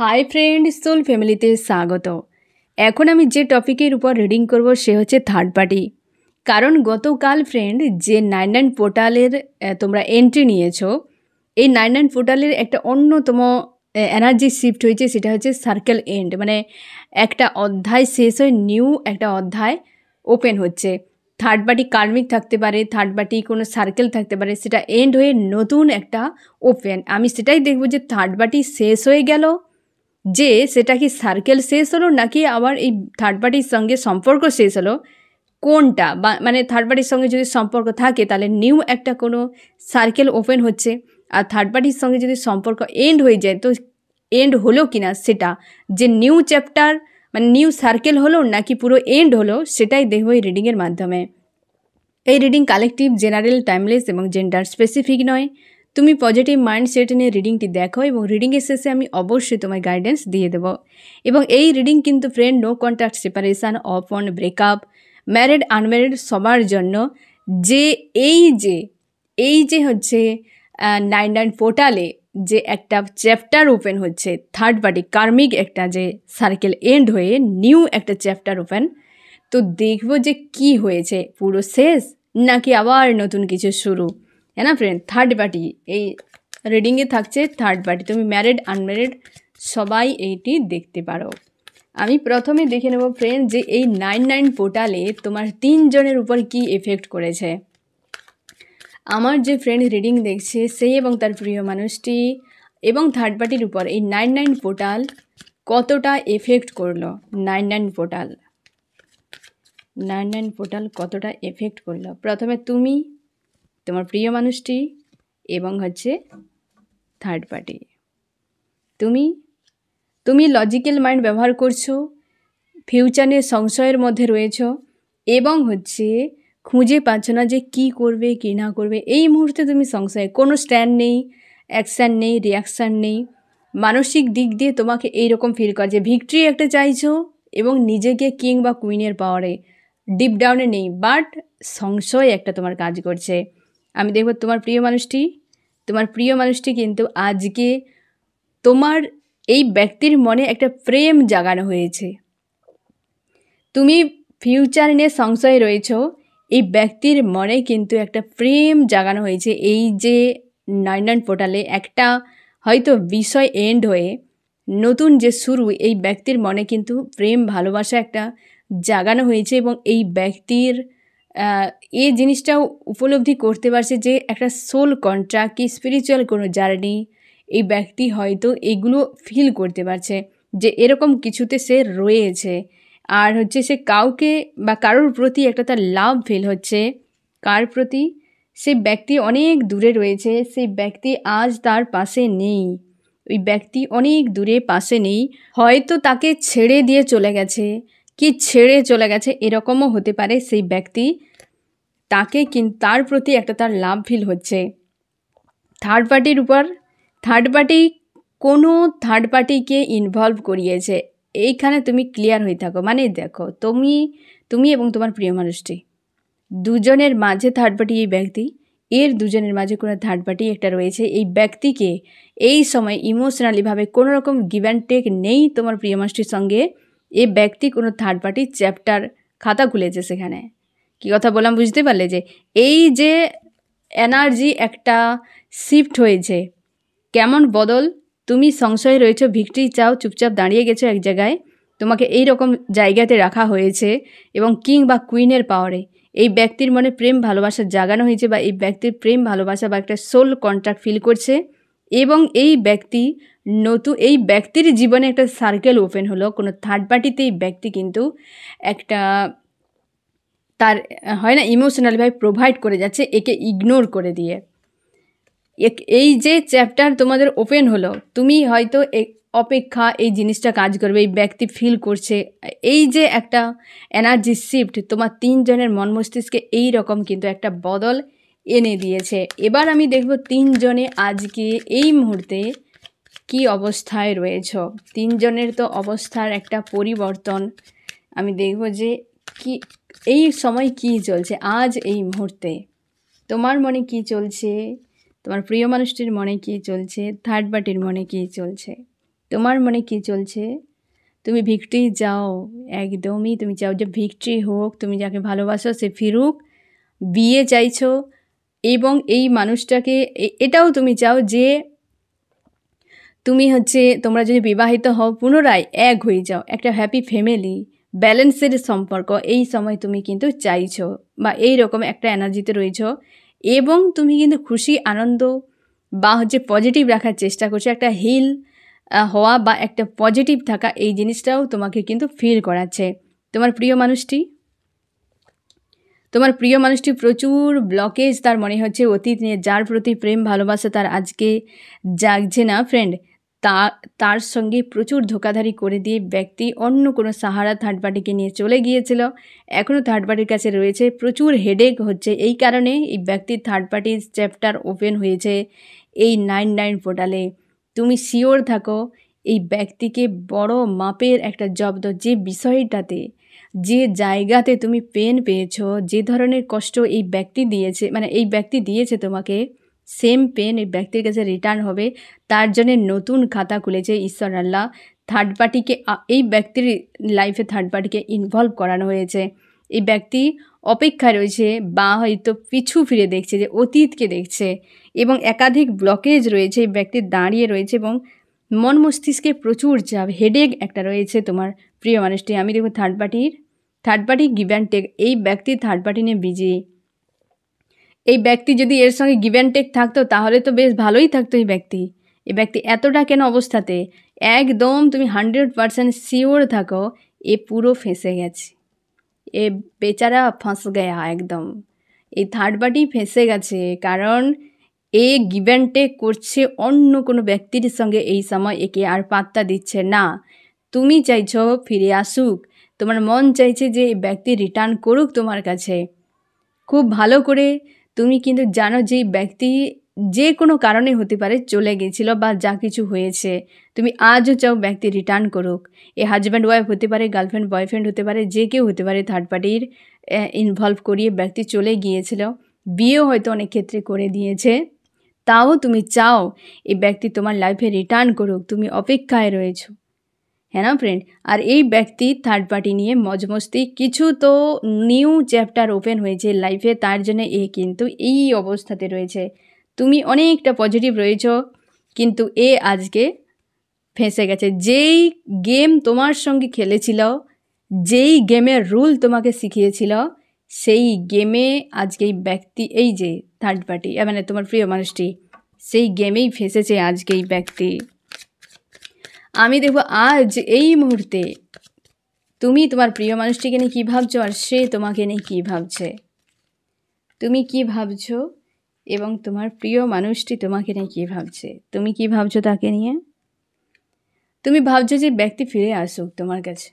Hi friend, soul ফ্যামিলিতে স্বাগত। এখন আমি যে টপিকের উপর রিডিং করব সে হচ্ছে থার্ড পার্টি। কারণ গতকাল ফ্রেন্ড যে 99 পোর্টালের তোমরা এন্ট্রি নিয়েছো, এই 99 পোর্টালের একটা অন্যতম এনার্জি শিফট হয়েছে, সেটা হচ্ছে সার্কেল এন্ড, মানে একটা অধ্যায় শেষ হয়ে নিউ একটা অধ্যায় ওপেন হচ্ছে। থার্ড পার্টি কার্মিক থাকতে পারে, থার্ড পার্টি কোনো সার্কেল থাকতে পারে, সেটা এন্ড হয়ে নতুন একটা ওপেন। আমি সেটাই দেখব যে থার্ড পার্টি শেষ হয়ে গেল, যে সেটা কি সার্কেল শেষ হলো নাকি আবার এই থার্ড পার্টির সঙ্গে সম্পর্ক শেষ হলো, কোনটা, বা মানে থার্ড পার্টির সঙ্গে যদি সম্পর্ক থাকে তাহলে নিউ একটা কোনো সার্কেল ওপেন হচ্ছে, আর থার্ড পার্টির সঙ্গে যদি সম্পর্ক এন্ড হয়ে যায় তো এন্ড হলো কি না, সেটা যে নিউ চ্যাপ্টার মানে নিউ সার্কেল হলো নাকি পুরো এন্ড হলো, সেটাই দেখবো এই রিডিংয়ের মাধ্যমে। এই রিডিং কালেকটিভ, জেনারেল, টাইমলেস এবং জেন্ডার স্পেসিফিক নয়। তুমি পজিটিভ মাইন্ডসেট নিয়ে রিডিংটি দেখো এবং রিডিংয়ের শেষে আমি অবশ্যই তোমায় গাইডেন্স দিয়ে দেবো। এবং এই রিডিং কিন্তু friend no contact, separation, open, breakup, married, unmarried সবার জন্য। যে এই যে হচ্ছে 99 পোর্টালে যে একটা চ্যাপ্টার ওপেন হচ্ছে, থার্ড পার্টি কার্মিক একটা যে সার্কেল এন্ড হয়ে নিউ একটা চ্যাপ্টার ওপেন, তো দেখবো যে কি হয়েছে, পুরো শেষ নাকি আবার নতুন কিছু শুরু, হ্যাঁ না ফ্রেন্ড। থার্ড পার্টি এই রিডিংয়ে থাকছে থার্ড পার্টি, তুমি ম্যারিড আনম্যারিড সবাই এইটি দেখতে পারো। আমি প্রথমে দেখে নেব ফ্রেন্ড যে এই 99 পোর্টালে তোমার 3 জনের উপর কি এফেক্ট করেছে। আমার যে ফ্রেন্ড রিডিং দেখছে সেই এবং তার প্রিয় মানুষটি এবং থার্ড পার্টির উপর এই 99 পোর্টাল কতটা এফেক্ট করলো, 99 পোর্টাল কতটা এফেক্ট করলো। প্রথমে তুমি, তোমার প্রিয় মানুষটি এবং হচ্ছে থার্ড পার্টি। তুমি লজিক্যাল মাইন্ড ব্যবহার করছো, ফিউচার নিয়ে সংশয়ের মধ্যে রয়েছো এবং হচ্ছে খুঁজে পাচ্ছ না যে কি করবে কি না করবে। এই মুহূর্তে তুমি সংশয়ে, কোনো স্ট্যান্ড নেই, অ্যাকশান নেই, রিয়াকশান নেই। মানসিক দিক দিয়ে তোমাকে এইরকম ফিল করে যে ভিক্টরি একটা চাইছো এবং নিজেকে কিং বা কুইনের পাওয়ারে ডিপ ডাউনে নেই, বাট সংশয় একটা তোমার কাজ করছে। আমি দেখব তোমার প্রিয় মানুষটি কিন্তু আজকে তোমার এই ব্যক্তির মনে একটা প্রেম জাগানো হয়েছে। তুমি ফিউচার নিয়ে সংশয়ে রয়েছো, এই ব্যক্তির মনে কিন্তু একটা প্রেম জাগানো হয়েছে। এই যে 99 পোর্টালে একটা হয়তো বিষয় এন্ড হয়ে নতুন যে শুরু, এই ব্যক্তির মনে কিন্তু প্রেম ভালোবাসা একটা জাগানো হয়েছে এবং এই ব্যক্তির এই জিনিসটাও উপলব্ধি করতে পারছে যে একটা সোল কন্ট্রাক্ট কি স্পিরিচুয়াল কোনো জার্নি, এই ব্যক্তি হয়তো এগুলো ফিল করতে পারছে যে এরকম কিছুতে সে রয়েছে। আর হচ্ছে সে কাউকে বা কারোর প্রতি একটা তার লাভ ফিল হচ্ছে। কার প্রতি? সেই ব্যক্তি অনেক দূরে রয়েছে, সেই ব্যক্তি আজ তার পাশে নেই, ওই ব্যক্তি অনেক দূরে পাশে নেই, হয়তো তাকে ছেড়ে দিয়ে চলে গেছে কি ছেড়ে চলে গেছে, এরকমও হতে পারে। সেই ব্যক্তি তাকে কিন্তু তার প্রতি একটা তার লাভ ফিল হচ্ছে। থার্ড পার্টির উপর কোনো থার্ড পার্টিকে ইনভলভ করিয়েছে, এইখানে তুমি ক্লিয়ার হয়ে থাকো। মানে দেখো, তুমি এবং তোমার প্রিয় মানুষটি দুজনের মাঝে থার্ড পার্টি, এই ব্যক্তি এর দুজনের মাঝে কোনো থার্ড পার্টি একটা রয়েছে। এই ব্যক্তিকে এই সময় ইমোশনালিভাবে কোনো রকম গিভ অ্যান্ড টেক নেই তোমার প্রিয় মানুষটির সঙ্গে। এই ব্যক্তি কোনো থার্ড পার্টির চ্যাপ্টার খাতা খুলেছে। সেখানে কী কথা বললাম বুঝতে পারলে? যে এই যে এনার্জি একটা শিফট হয়েছে, কেমন বদল। তুমি সংশয়ে রয়েছো, ভিক্টরি চাও, চুপচাপ দাঁড়িয়ে গেছো এক জায়গায়, তোমাকে এই রকম জায়গাতে রাখা হয়েছে এবং কিং বা কুইনের পাওয়ারে এই ব্যক্তির মনে প্রেম ভালোবাসা জাগানো হয়েছে, বা এই ব্যক্তির প্রেম ভালোবাসা বা একটা সোল কন্ট্রাক্ট ফিল করছে। এবং এই ব্যক্তির জীবনে একটা সার্কেল ওপেন হলো কোনো থার্ড পার্টিতে। এই ব্যক্তি কিন্তু একটা তার হয় না ইমোশনালভাবে প্রোভাইড করে যাচ্ছে, একে ইগনোর করে দিয়ে। এই যে চ্যাপ্টার তোমাদের ওপেন হলো, তুমি হয়তো অপেক্ষা এই জিনিসটা কাজ করবে, এই ব্যক্তি ফিল করছে। এই যে একটা এনার্জি শিফট তোমার 3 জনের মন মস্তিষ্কে এই রকম কিন্তু একটা বদল এনে দিয়েছে। এবার আমি দেখব 3 জনে আজকে এই মুহূর্তে কি অবস্থায় রয়েছ। 3 জনের তো অবস্থার একটা পরিবর্তন। আমি দেখব যে কি এই সময় কি চলছে, আজ এই মুহূর্তে তোমার মনে কি চলছে, তোমার প্রিয় মানুষটির মনে কী চলছে, থার্ড পার্টির মনে কী চলছে। তোমার মনে কী চলছে? তুমি ভিক্টরি চাও, একদমই তুমি চাও যে ভিক্টরি হোক, তুমি যাকে ভালোবাসো সে ফিরুক, বিয়ে চাইছো, এবং এই মানুষটাকে এটাও তুমি চাও যে তুমি তোমরা যদি বিবাহিত হও পুনরায় এক হয়ে যাও, একটা হ্যাপি ফ্যামিলি, ব্যালেন্সের সম্পর্ক, এই সময় তুমি কিন্তু চাইছো বা এই রকম একটা এনার্জিতে রয়েছো, এবং তুমি কিন্তু খুশি আনন্দ বা পজিটিভ রাখার চেষ্টা করছো, একটা হিল হওয়া বা একটা পজিটিভ থাকা, এই জিনিসটাও তোমাকে কিন্তু ফিল করাচ্ছে। তোমার প্রিয় মানুষটি প্রচুর ব্লকেজ তার মনে হচ্ছে অতীত নিয়ে, যার প্রতি প্রেম ভালোবাসা তার আজকে জাগছে না ফ্রেন্ড, তার সঙ্গে প্রচুর ধোঁকাধারি করে দিয়ে ব্যক্তি অন্য কোনো সাহারা থার্ড পার্টিকে নিয়ে চলে গিয়েছিল, এখনও থার্ড পার্টির কাছে রয়েছে, প্রচুর হেডেক হচ্ছে। এই কারণে এই ব্যক্তির থার্ড পার্টির চ্যাপ্টার ওপেন হয়েছে এই 99 পোর্টালে। তুমি শিওর থাকো এই ব্যক্তিকে বড় মাপের একটা জব্দ, যে বিষয়টাতে, যে জায়গাতে তুমি পেন পেয়েছো, যে ধরনের কষ্ট এই ব্যক্তি দিয়েছে, মানে এই ব্যক্তি দিয়েছে তোমাকে, সেম পেন এই ব্যক্তির কাছে রিটার্ন হবে। তার জন্যে নতুন খাতা খুলেছে ঈশ্বর আল্লাহ। থার্ড পার্টিকে, এই ব্যক্তির লাইফে থার্ড পার্টিকে ইনভলভ করানো হয়েছে। এই ব্যক্তি অপেক্ষায় রয়েছে বা হয়তো পিছু ফিরে দেখছে, যে অতীতকে দেখছে, এবং একাধিক ব্লকেজ রয়েছে এই ব্যক্তির দাঁড়িয়ে রয়েছে, এবং মন মস্তিষ্কে প্রচুর চাপ, হেডেক একটা রয়েছে তোমার প্রিয় মানুষটি। আমি দেখব third party give and take, এই ব্যক্তি থার্ড পার্টি নিয়ে বিজি। এই ব্যক্তি যদি এর সঙ্গে গিভ অ্যান্ড টেক থাকতো তাহলে তো বেশ ভালোই থাকতো এই ব্যক্তি। এতটা কেন অবস্থাতে, একদম তুমি 100% শিওর থাকো এ পুরো ফেঁসে গেছে, এ বেচারা ফাঁস গয়া একদম। এই থার্ড পার্টি ফেঁসে গেছে, কারণ এ গিভ অ্যান্ড টেক করছে অন্য কোনো ব্যক্তির সঙ্গে, এই সময় একে আর পাত্তা দিচ্ছে না। তুমি চাইছো ফিরে আসুক, তোমার মন চাইছে যে এই ব্যক্তি রিটার্ন করুক তোমার কাছে খুব ভালো করে। তুমি কিন্তু জানো যে এই ব্যক্তি যে কোনো কারণে হতে পারে চলে গেছিল বা যা কিছু হয়েছে, তুমি আজও চাও ব্যক্তি রিটার্ন করুক। এ হাজব্যান্ড ওয়াইফ হতে পারে, গার্লফ্রেন্ড বয়ফ্রেন্ড হতে পারে, যে কেউ হতে পারে, থার্ড পার্টির ইনভলভ করিয়ে ব্যক্তি চলে গিয়েছিল, বিয়েও হয়তো অনেক ক্ষেত্রে করে দিয়েছে, তাও তুমি চাও এই ব্যক্তি তোমার লাইফে রিটার্ন করুক, তুমি অপেক্ষায় রয়েছো, হ্যাঁ না ফ্রেন্ড? আর এই ব্যক্তি থার্ড পার্টি নিয়ে মজমস্তি, কিছু তো নিউ চ্যাপ্টার ওপেন হয়েছে লাইফে, তার জন্য এ কিন্তু এই অবস্থাতে রয়েছে। তুমি অনেকটা পজিটিভ রয়েছো, কিন্তু এ আজকে ফেঁসে গেছে। যেই গেম তোমার সঙ্গে খেলেছিল, যেই গেমের রুল তোমাকে শিখিয়েছিল, সেই গেমে আজকে এই ব্যক্তি, এই যে থার্ড পার্টি মানে তোমার প্রিয় মানুষটি, সেই গেমেই ফেঁসেছে আজকে এই ব্যক্তি। আমি দেখব আজ এই মুহূর্তে তুমি তোমার প্রিয় মানুষটিকে নিয়ে কী ভাবছো, আর সে তোমাকে নিয়ে কী ভাবছে। তুমি কি ভাবছো এবং তোমার প্রিয় মানুষটি তোমাকে নিয়ে কী ভাবছে, তুমি কি ভাবছো তাকে নিয়ে। তুমি ভাবছো যে ব্যক্তি ফিরে আসুক তোমার কাছে,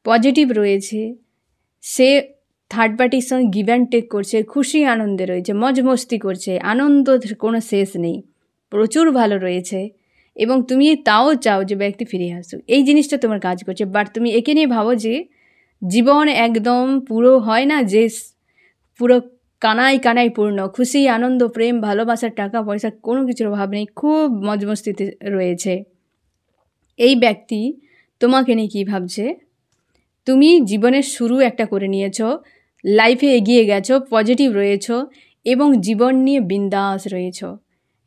পজিটিভ রয়েছে, সে থার্ড পার্টির সঙ্গে গিভ অ্যান্ড টেক করছে, খুশি আনন্দে রয়েছে, মজ মস্তি করছে, আনন্দ কোনো শেষ নেই, প্রচুর ভালো রয়েছে, এবং তুমি তাও চাও যে ব্যক্তি ফিরে আসুক। এই জিনিসটা তোমার কাজ করছে, বাট তুমি একে নিয়ে ভাবো যে জীবন একদম পুরো হয় না, যে পুরো কানায় কানায় পূর্ণ, খুশি আনন্দ প্রেম ভালোবাসা টাকা পয়সা কোনো কিছুর অভাব নেই, খুব মজমস্তিতে রয়েছে। এই ব্যক্তি তোমাকে নিয়ে কী ভাবছে, তুমি জীবনের শুরু একটা করে নিয়েছো, লাইফে এগিয়ে গেছো, পজিটিভ রয়েছো, এবং জীবন নিয়ে বিন্দাস রয়েছো,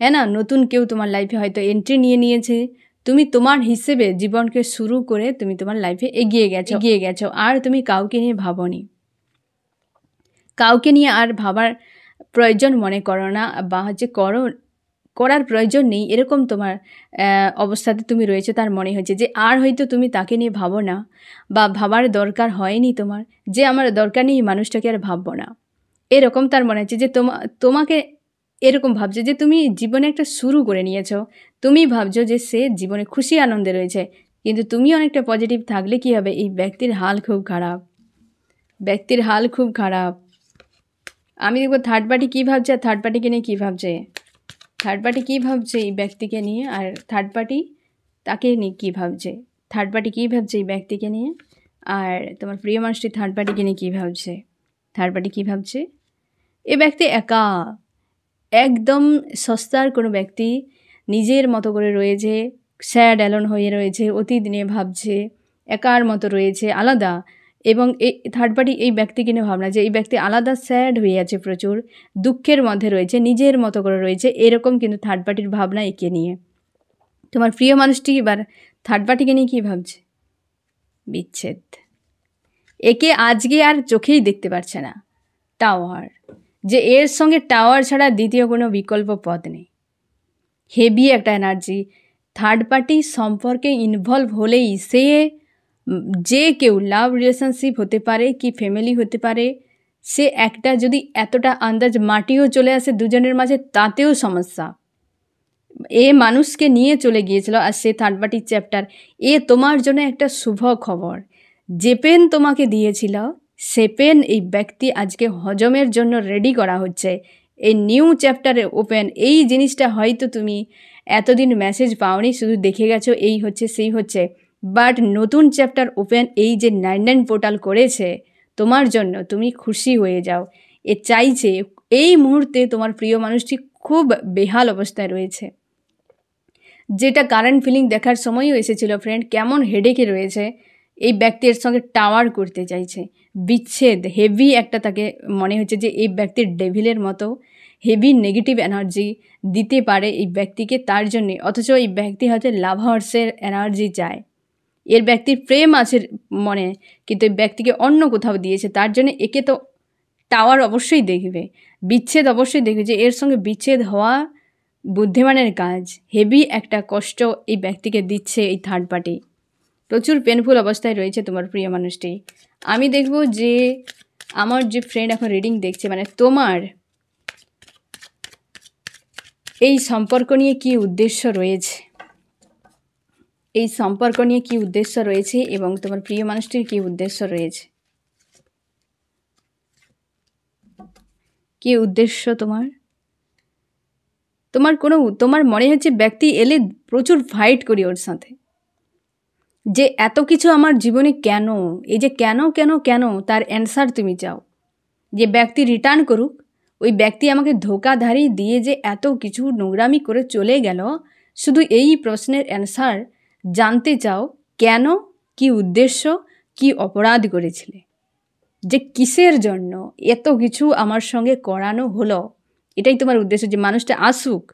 হ্যাঁ না। নতুন কেউ তোমার লাইফে হয়তো এন্ট্রি নিয়েছে, তুমি তোমার হিসেবে জীবনকে শুরু করে তুমি তোমার লাইফে এগিয়ে গেছো, আর তুমি কাউকে নিয়ে ভাবোনি, কাউকে নিয়ে আর ভাবার প্রয়োজন মনে করো না, বা করার প্রয়োজন নেই, এরকম তোমার অবস্থাতে তুমি রয়েছে। তার মনে হচ্ছে যে আর হয়তো তুমি তাকে নিয়ে ভাবো না, বা ভাবার দরকার হয়নি তোমার, যে আমার দরকার নেই মানুষটাকে আর ভাববো না, এরকম তার মনে হচ্ছে। যে তোমাকে এরকম ভাবছে যে তুমি জীবনে একটা শুরু করে নিয়েছো, তুমি ভাবছো যে সে জীবনে খুশি আনন্দে রয়েছে, কিন্তু তুমি অনেকটা পজিটিভ থাকলে কি হবে, এই ব্যক্তির হাল খুব খারাপ। আমি দেখবো থার্ড পার্টি কী ভাবছে, আর থার্ড পার্টিকে নিয়ে কী ভাবছে, থার্ড পার্টি কী ভাবছে এই ব্যক্তিকে নিয়ে, আর থার্ড পার্টি তাকে নিয়ে কী ভাবছে, থার্ড পার্টি কী ভাবছে এই ব্যক্তিকে নিয়ে, আর তোমার প্রিয় মানুষটি থার্ড পার্টিকে নিয়ে কী ভাবছে, থার্ড পার্টি কী ভাবছে। এ ব্যক্তি একা, একদম সস্তার কোনো ব্যক্তি, নিজের মতো করে রয়েছে, স্যাড অ্যালোন হয়ে রয়েছে, অতীত নিয়ে ভাবছে, একার মতো রয়েছে, আলাদা। এবং এই থার্ড পার্টি এই ব্যক্তিকে নিয়ে ভাবনা যে এই ব্যক্তি আলাদা, স্যাড হয়ে আছে, প্রচুর দুঃখের মধ্যে রয়েছে, নিজের মতো করে রয়েছে, এরকম কিন্তু থার্ড পার্টির ভাবনা একে নিয়ে। তোমার প্রিয় মানুষটি এবার থার্ড পার্টিকে নিয়ে কী ভাবছে? বিচ্ছেদ। একে আজকে আর চোখেই দেখতে পারছে না। টাওয়ার, যে এর সঙ্গে টাওয়ার ছাড়া দ্বিতীয় কোনো বিকল্প পথ নেই। হেভি একটা এনার্জি। থার্ড পার্টি সম্পর্কে ইনভলভ হলেই সে যে কেউ, লাভ রিলেশনশিপ হতে পারে কি ফ্যামিলি হতে পারে, সে একটা যদি এতটা আন্দাজ মাটিও চলে আসে দুজনের মাঝে, তাতেও সমস্যা। এ মানুষকে নিয়ে চলে গিয়েছিল, আর সে থার্ড পার্টির চ্যাপ্টার। এ তোমার জন্য একটা শুভ খবর। যে পেন তোমাকে দিয়েছিল, সে পেন এই ব্যক্তি আজকে হজমের জন্য রেডি করা হচ্ছে। এই নিউ চ্যাপ্টারে ওপেন। এই জিনিসটা হয়তো তুমি এতদিন মেসেজ পাওনি, শুধু দেখে গেছো এই হচ্ছে সেই হচ্ছে, বাট নতুন চ্যাপ্টার ওপেন। এই যে 99 পোর্টাল করেছে তোমার জন্য, তুমি খুশি হয়ে যাও। এ চাইছে এই মুহূর্তে তোমার প্রিয় মানুষটি খুব বেহাল অবস্থায় রয়েছে, যেটা কারেন্ট ফিলিং দেখার সময়ও এসেছিল ফ্রেন্ড। কেমন হেডেকে রয়েছে, এই ব্যক্তির সঙ্গে টাওয়ার করতে চাইছে। বিচ্ছেদ হেভি একটা, তাকে মনে হচ্ছে যে এই ব্যক্তির ডেভিলের মতো হেভি নেগেটিভ এনার্জি দিতে পারে এই ব্যক্তিকে, তার জন্যে। অথচ এই ব্যক্তি হয়তো লাভ হার্সের এনার্জি চায়, এর ব্যক্তির প্রেম আছে মনে, কিন্তু এই ব্যক্তিকে অন্য কোথাও দিয়েছে। তার জন্য একে তো টাওয়ার অবশ্যই দেখবে, বিচ্ছেদ অবশ্যই দেখবে, যে এর সঙ্গে বিচ্ছেদ হওয়া বুদ্ধিমানের কাজ। হেভি একটা কষ্ট এই ব্যক্তিকে দিচ্ছে এই থার্ড পার্টি। প্রচুর পেনফুল অবস্থায় রয়েছে তোমার প্রিয় মানুষটি। আমি দেখব যে আমার যে ফ্রেন্ড এখন রিডিং দেখছে, মানে তোমার এই সম্পর্ক নিয়ে কি উদ্দেশ্য রয়েছে, এই সম্পর্ক নিয়ে কি উদ্দেশ্য রয়েছে, এবং তোমার প্রিয় মানুষটির কি উদ্দেশ্য রয়েছে, কি উদ্দেশ্য তোমার। তোমার মনে হচ্ছে ব্যক্তি এলে প্রচুর ফাইট করি ওর সাথে, যে এত কিছু আমার জীবনে কেন, এই যে কেন কেন কেন, তার অ্যান্সার তুমি চাও। যে ব্যক্তি রিটার্ন করুক, ওই ব্যক্তি আমাকে ধোকাধারি দিয়ে যে এত কিছু নোংরামি করে চলে গেল, শুধু এই প্রশ্নের অ্যান্সার জানতে চাও। কেন, কি উদ্দেশ্য, কি অপরাধ করেছিলে, যে কিসের জন্য এত কিছু আমার সঙ্গে করানো হলো। এটাই তোমার উদ্দেশ্য, যে মানুষটা আসুক,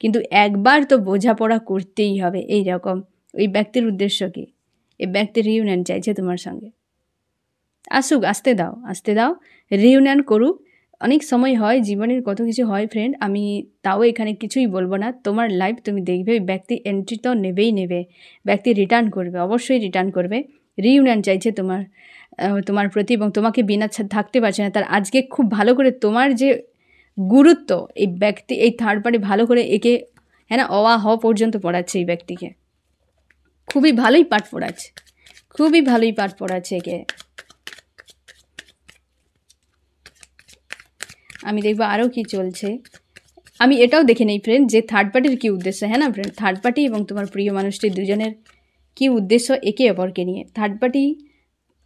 কিন্তু একবার তো বোঝাপড়া করতেই হবে। এই রকম ওই ব্যক্তির উদ্দেশ্য কি? এই ব্যক্তির রিউনিয়ন চাইছে তোমার সঙ্গে। আসুক, আসতে দাও, রিউনিয়ন করুক। অনেক সময় হয়, জীবনের কত কিছু হয় ফ্রেন্ড, আমি তাও এখানে কিছুই বলবো না। তোমার লাইফ তুমি দেখবে, ওই ব্যক্তি এন্ট্রি তো নেবে, ব্যক্তি রিটার্ন করবে, অবশ্যই রিটার্ন করবে। রিউনিয়ন চাইছে তোমার প্রতি, এবং তোমাকে বিনা থাকতে পারছে না। তার আজকে খুব ভালো করে তোমার যে গুরুত্ব, এই ব্যক্তি, এই থার্ড পার্টি ভালো করে একে, হ্যাঁ না, অওয়া হ পর্যন্ত পড়াচ্ছে এই ব্যক্তিকে। খুবই ভালোই পাঠ পড়াচ্ছে একে। আমি দেখবো আরও কি চলছে। আমি এটাও দেখে নেই ফ্রেন্ড, যে থার্ড পার্টির কী উদ্দেশ্য। হ্যাঁ না ফ্রেন্ড, থার্ড পার্টি এবং তোমার প্রিয় মানুষটি দুজনের কী উদ্দেশ্য একে অপরকে নিয়ে। থার্ড পার্টি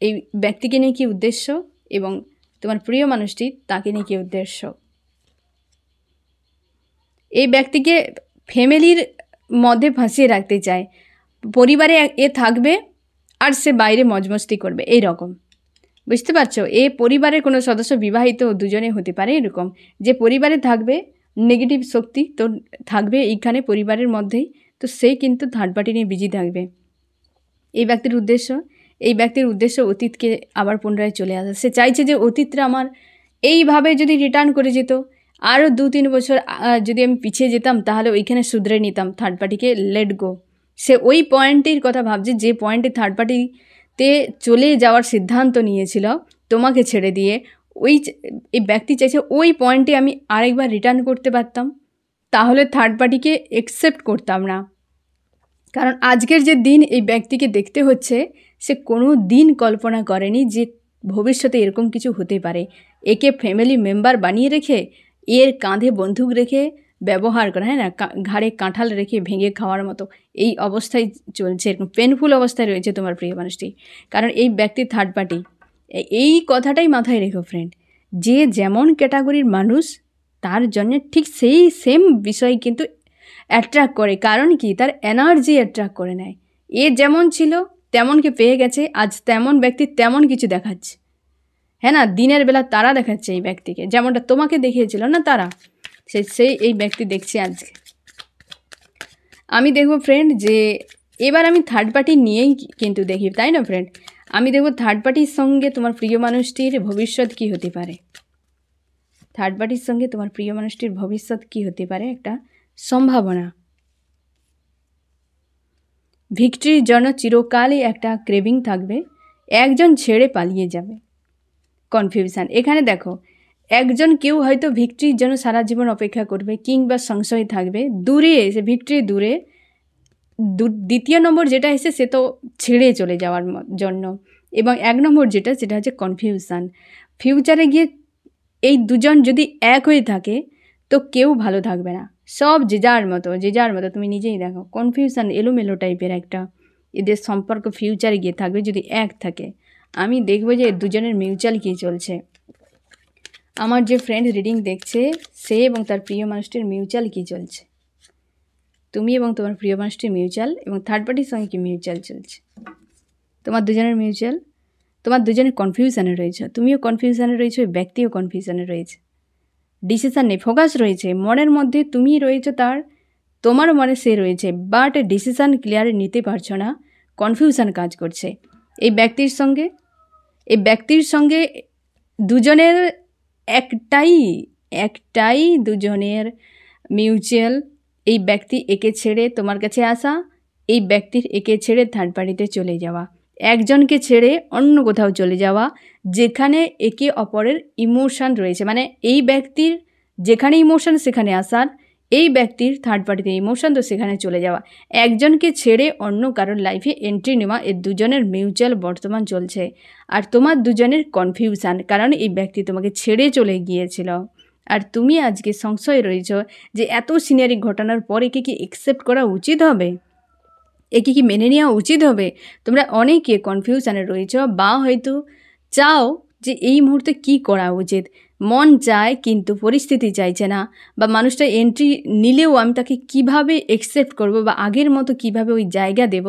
এই ব্যক্তিকে নিয়ে কী উদ্দেশ্য, এবং তোমার প্রিয় মানুষটি তাকে নিয়ে কী উদ্দেশ্য। এই ব্যক্তিকে ফ্যামিলির মধ্যে ফাঁসিয়ে রাখতে চায়। পরিবারে এ থাকবে আর সে বাইরে মজমস্তি করবে, এই রকম। বুঝতে পারছো? এ পরিবারের কোনো সদস্য বিবাহিত দুজনে হতে পারে, এরকম যে পরিবারে থাকবে, নেগেটিভ শক্তি তো থাকবে এইখানে পরিবারের মধ্যেই, তো সে কিন্তু থার্ড পার্টি নিয়ে বিজি থাকবে। এই ব্যক্তির উদ্দেশ্য অতীতকে আবার পুনরায় চলে আসা। সে চাইছে যে অতীতটা আমার এইভাবে যদি রিটার্ন করে যেত, আরও 2-3 বছর যদি আমি পিছিয়ে যেতাম, তাহলে ওইখানে শুধরে নিতাম, থার্ড পার্টিকে লেট গো। সে ওই পয়েন্টের কথা ভাবছে, যে পয়েন্টে থার্ড পার্টিতে চলে যাওয়ার সিদ্ধান্ত নিয়েছিল তোমাকে ছেড়ে দিয়ে। এই ব্যক্তি চাইছে ওই পয়েন্টে আমি আরেকবার রিটার্ন করতে পারতাম, তাহলে থার্ড পার্টিকে অ্যাকসেপ্ট করতাম না। কারণ আজকের যে দিন এই ব্যক্তিকে দেখতে হচ্ছে, সে কোনো দিন কল্পনা করেনি যে ভবিষ্যতে এরকম কিছু হতে পারে। একে ফ্যামিলি মেম্বার বানিয়ে রেখে, এর কাঁধে বন্দুক রেখে ব্যবহার করা, হ্যাঁ না, ঘাড়ে কাঁঠাল রেখে ভেঙে খাওয়ার মতো এই অবস্থায় চলছে। এরকম পেনফুল অবস্থায় রয়েছে তোমার প্রিয় মানুষটি। কারণ এই ব্যক্তির থার্ড পার্টি, এই কথাটাই মাথায় রেখো ফ্রেন্ড, যে যেমন ক্যাটাগরির মানুষ, তার জন্য ঠিক সেই সেম বিষয় কিন্তু অ্যাট্রাক্ট করে। কারণ কি, তার এনার্জি অ্যাট্রাক্ট করে নেয়। এ যেমন ছিল তেমনকে পেয়ে গেছে, আজ তেমন ব্যক্তি তেমন কিছু দেখাচ্ছে, হ্যাঁ না, দিনের বেলা তারা দেখাচ্ছে এই ব্যক্তিকে, যেমনটা তোমাকে দেখিয়েছিল না তারা, সেই এই ব্যক্তি দেখছি আজকে। আমি দেখবো ফ্রেন্ড যে এবার আমি থার্ড পার্টি নিয়েই কিন্তু দেখি, তাই না ফ্রেন্ড? আমি দেখবো থার্ড পার্টির সঙ্গে তোমার প্রিয় মানুষটির ভবিষ্যৎ কী হতে পারে। থার্ড পার্টির সঙ্গে তোমার প্রিয় মানুষটির ভবিষ্যৎ কী হতে পারে, একটা সম্ভাবনা। ভিক্টরির জন্য চিরকালই একটা ক্রেভিং থাকবে, একজন ছেড়ে পালিয়ে যাবে। কনফিউশন, এখানে দেখো একজন কেউ হয়তো ভিক্টরির জন্য সারা জীবন অপেক্ষা করবে কিংবা সংশয় থাকবে, দূরে এসে ভিক্টরি দূরে, দ্বিতীয় নম্বর যেটা এসে সে তো ছেড়ে চলে যাওয়ার জন্য, এবং এক নম্বর যেটা সেটা হচ্ছে কনফিউশন। ফিউচারে গিয়ে এই দুজন যদি এক হয়ে থাকে তো কেউ ভালো থাকবে না, সব যে যার মতো তুমি নিজেই দেখো। কনফিউশন, এলোমেলো টাইপের একটা এদের সম্পর্ক ফিউচারে গিয়ে থাকবে যদি এক থাকে। আমি দেখবো যে দুজনের মিউচুয়াল কী চলছে। আমার যে ফ্রেন্ড রিডিং দেখছে সে এবং তার প্রিয় মানুষটির মিউচুয়াল কী চলছে, তুমি এবং তোমার প্রিয় মানুষটির মিউচুয়াল, এবং থার্ড পার্টির সঙ্গে কি মিউচুয়াল চলছে। তোমার দুজনের মিউচুয়াল, তোমার দুজনের কনফিউশনে রয়েছে, তুমিও কনফিউশনে রয়েছো, ব্যক্তিও কনফিউশনে রয়েছে, ডিসিশান নেই, ফোকাস রয়েছে মনের মধ্যে, তুমি রয়েছো তোমার মনে সে রয়েছে, বাট ডিসিশান ক্লিয়ার নিতে পারছো না, কনফিউশন কাজ করছে। এই ব্যক্তির সঙ্গে দুজনের একটাই দুজনের মিউচুয়াল। এই ব্যক্তি একে ছেড়ে তোমার কাছে আসা, এই ব্যক্তির একে ছেড়ে থার্ড পার্টিতে চলে যাওয়া, একজনকে ছেড়ে অন্য কোথাও চলে যাওয়া, যেখানে একে অপরের ইমোশান রয়েছে, মানে এই ব্যক্তির যেখানে ইমোশান সেখানে আসার, এই ব্যক্তির থার্ড পার্টিতে ইমোশান তো সেখানে চলে যাওয়া, একজনকে ছেড়ে অন্য কারোর লাইফে এন্ট্রি নেওয়া, এই দুজনের মিউচুয়াল বর্তমান চলছে। আর তোমার দুজনের কনফিউশান, কারণ এই ব্যক্তি তোমাকে ছেড়ে চলে গিয়েছিল, আর তুমি আজকে সংশয় রয়েছ যে এত সিনারি ঘটনার পর একে কি অ্যাকসেপ্ট করা উচিত হবে, একে কি মেনে নেওয়া উচিত হবে। তোমরা অনেকে কনফিউশনে রয়েছ, বা হয়তো চাও যে এই মুহূর্তে কি করা উচিত, মন চায় কিন্তু পরিস্থিতি চাইছে না, বা মানুষটা এন্ট্রি নিলেও আমি তাকে কিভাবে অ্যাকসেপ্ট করব, বা আগের মতো কিভাবে ওই জায়গা দেব,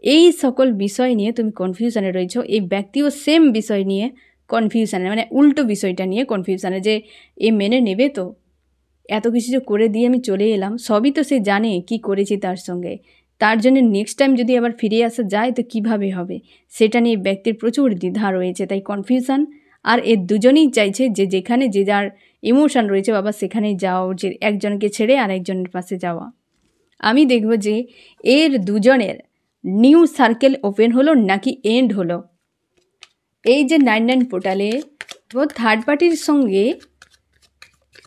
এই সকল বিষয় নিয়ে তুমি কনফিউশনে রয়েছ। এই ব্যক্তিও সেম বিষয় নিয়ে কনফিউশানে, মানে উল্টো বিষয়টা নিয়ে কনফিউশানে, যে এ মেনে নেবে তো, এত কিছু যে করে দিয়ে আমি চলে এলাম, সবই তো সে জানে কি করেছি তার সঙ্গে, তার জন্য নেক্সট টাইম যদি আবার ফিরে আসা যায় তো কিভাবে হবে, সেটা নিয়ে ব্যক্তির প্রচুর দ্বিধা রয়েছে, তাই কনফিউশন। আর এর দুজনেই চাইছে যে যেখানে যে যার ইমোশান রয়েছে বাবা সেখানেই যাওয়া উচিত, একজনকে ছেড়ে আর একজনের পাশে যাওয়া। আমি দেখব যে এর দুজনের নিউ সার্কেল ওপেন হলো নাকি এন্ড হলো। এই যে 99 পোর্টালে থার্ড পার্টির সঙ্গে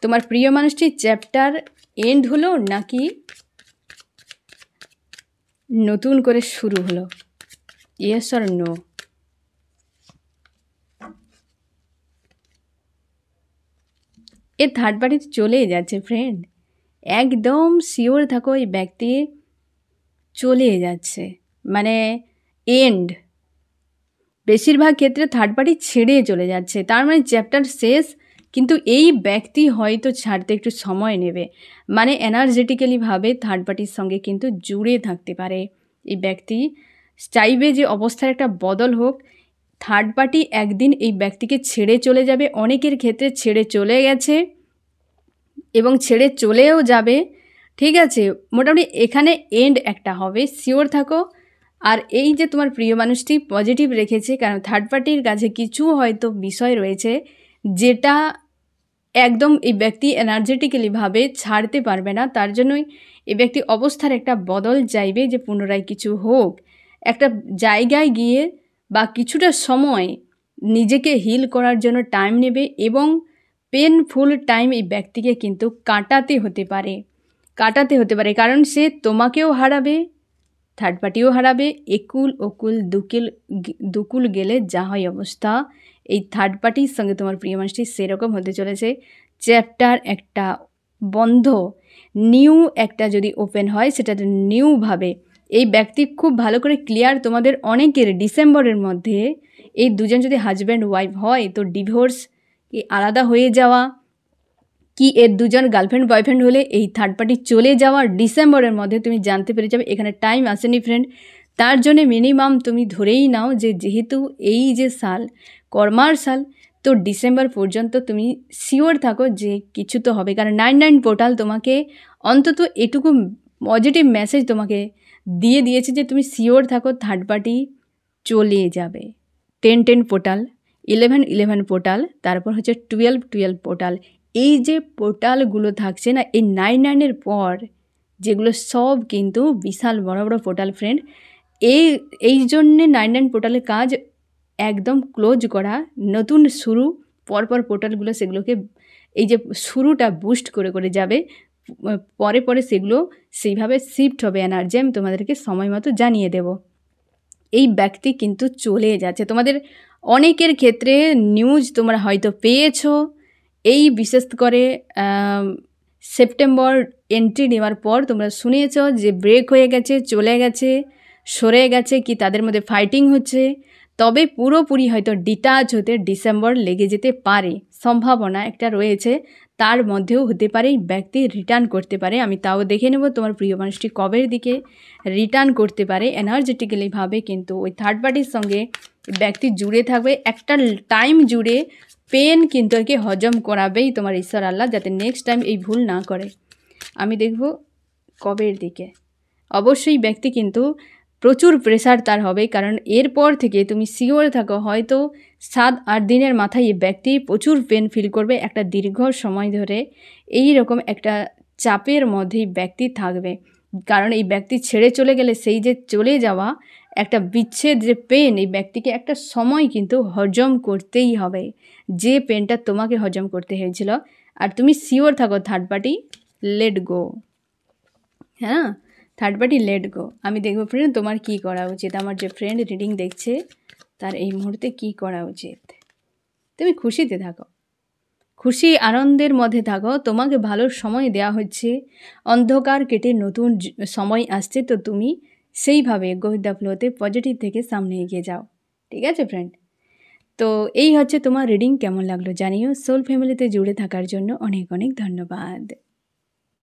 তোমার প্রিয় মানুষটির চ্যাপ্টার এন্ড হলো নাকি নতুন করে শুরু হলো, ইয়েস অর নো। এ থার্ড পার্টিতে চলে যাচ্ছে ফ্রেন্ড, একদম শিওর থাকো এই ব্যক্তি চলে যাচ্ছে, মানে এন্ড। বেশিরভাগ ক্ষেত্রে থার্ড পার্টি ছেড়ে চলে যাচ্ছে, তার মানে চ্যাপ্টার শেষ, কিন্তু এই ব্যক্তি হয়তো ছাড়তে একটু সময় নেবে, মানে এনার্জেটিক্যালিভাবে থার্ড পার্টির সঙ্গে কিন্তু জুড়ে থাকতে পারে। এই ব্যক্তি চাইবে যে অবস্থার একটা বদল হোক, থার্ড পার্টি একদিন এই ব্যক্তিকে ছেড়ে চলে যাবে, অনেকের ক্ষেত্রে ছেড়ে চলে গেছে এবং ছেড়ে চলেও যাবে, ঠিক আছে। মোটামুটি এখানে এন্ড একটা হবে, শিওর থাকো। আর এই যে তোমার প্রিয় মানুষটি পজিটিভ রেখেছে, কারণ থার্ড পার্টির কাছে কিছু হয়তো বিষয় রয়েছে যেটা একদম এই ব্যক্তি এনার্জেটিক্যালিভাবে ছাড়তে পারবে না, তার জন্যই এই ব্যক্তি অবস্থার একটা বদল চাইবে, যে পুনরায় কিছু হোক, একটা জায়গায় গিয়ে বা কিছুটা সময় নিজেকে হিল করার জন্য টাইম নেবে, এবং পেনফুল টাইম এই ব্যক্তিকে কিন্তু কাটাতে হতে পারে, কারণ সে তোমাকেও হারাবে, থার্ড পার্টিও হারাবে, একুল ওকুল দুকুল গেলে যা হয় অবস্থা, এই থার্ড পার্টির সঙ্গে তোমার প্রিয় মানুষটি সেরকম হতে চলেছে। চ্যাপ্টার একটা বন্ধ, নিউ একটা যদি ওপেন হয় সেটা নিউভাবে এই ব্যক্তি খুব ভালো করে ক্লিয়ার, তোমাদের অনেকের ডিসেম্বরের মধ্যে এই দুজন যদি হাজব্যান্ড ওয়াইফ হয় তো ডিভোর্স, আলাদা হয়ে যাওয়া, কি এর দুজন গার্লফ্রেন্ড বয়ফ্রেন্ড হলে এই থার্ড পার্টি চলে যাওয়ার ডিসেম্বরের মধ্যে তুমি জানতে পেরে যাবে। এখানে টাইম আসেনি ফ্রেন্ড, তার জন্যে মিনিমাম তুমি ধরেই নাও যে যেহেতু এই যে সাল কর্মার সাল, তো ডিসেম্বর পর্যন্ত তুমি শিওর থাকো যে কিছু তো হবে। কারণ 99 পোর্টাল তোমাকে অন্তত এটুকু পজিটিভ মেসেজ তোমাকে দিয়ে দিয়েছে যে তুমি শিওর থাকো থার্ড পার্টি চলে যাবে। 10-10 পোর্টাল, 11-11 পোর্টাল, তারপর হচ্ছে 12-12 পোর্টাল, এই যে পোর্টালগুলো থাকছে না এই 99-এর পর, যেগুলো সব কিন্তু বিশাল বড় বড় পোর্টাল ফ্রেন্ড। এই জন্যে 99 পোর্টালের কাজ একদম ক্লোজ করা, নতুন শুরু পরপর পোর্টালগুলো সেগুলোকে এই যে শুরুটা বুস্ট করে করে যাবে, পরে পরে সেগুলো সেইভাবে শিফট হবে এনার্জি, আমি তোমাদেরকে সময় মতো জানিয়ে দেব। এই ব্যক্তি কিন্তু চলে যাচ্ছে। তোমাদের অনেকের ক্ষেত্রে নিউজ তোমরা হয়তো পেয়েছো, এই বিশেষ করে সেপ্টেম্বর এন্ট্রি নেওয়ার পর তোমরা শুনেছ যে ব্রেক হয়ে গেছে, চলে গেছে, সরে গেছে, কি তাদের মধ্যে ফাইটিং হচ্ছে। তবে পুরোপুরি হয়তো ডিটাচ হতে ডিসেম্বর লেগে যেতে পারে, সম্ভাবনা একটা রয়েছে। তার মধ্যেও হতে পারে এই ব্যক্তি রিটার্ন করতে পারে। আমি তাও দেখে নেব তোমার প্রিয় মানুষটি কবের দিকে রিটার্ন করতে পারে এনার্জেটিক্যালিভাবে। কিন্তু ওই থার্ড পার্টির সঙ্গে ব্যক্তি জুড়ে থাকবে একটা টাইম জুড়ে, পেন কিন্তু আর কি হজম করাবেই তোমার ঈশ্বর আল্লাহ, যাতে নেক্সট টাইম এই ভুল না করে। আমি দেখব কবের দিকে। অবশ্যই ব্যক্তি কিন্তু প্রচুর প্রেশার তার হবে, কারণ এরপর থেকে তুমি শিওর থাকো হয়তো 7-8 দিনের মাথায় এই ব্যক্তি প্রচুর পেন ফিল করবে একটা দীর্ঘ সময় ধরে। এই রকম একটা চাপের মধ্যেই ব্যক্তি থাকবে, কারণ এই ব্যক্তি ছেড়ে চলে গেলে সেই যে চলে যাওয়া একটা বিচ্ছেদ যে পেন, এই ব্যক্তিকে একটা সময় কিন্তু হজম করতেই হবে, যে পেনটা তোমাকে হজম করতে হয়েছিল। আর তুমি শিওর থাকো থার্ড পার্টি লেট গো, হ্যাঁ থার্ড পার্টি লেট গো। আমি দেখবো ফ্রেন্ড তোমার কি করা উচিত, আমার যে ফ্রেন্ড রিডিং দেখছে তার এই মুহূর্তে কি করা উচিত। তুমি খুশিতে থাকো, খুশি আনন্দের মধ্যে থাকো, তোমাকে ভালো সময় দেওয়া হচ্ছে, অন্ধকার কেটে নতুন সময় আসছে, তো তুমি সেইভাবে গো উইথ দ্য ফ্লোতে পজিটিভ থেকে সামনে এগিয়ে যাও। ঠিক আছে ফ্রেন্ড, তো এই হচ্ছে তোমার রিডিং। কেমন লাগলো জানিও। সোল ফ্যামিলিতে জুড়ে থাকার জন্য অনেক অনেক ধন্যবাদ।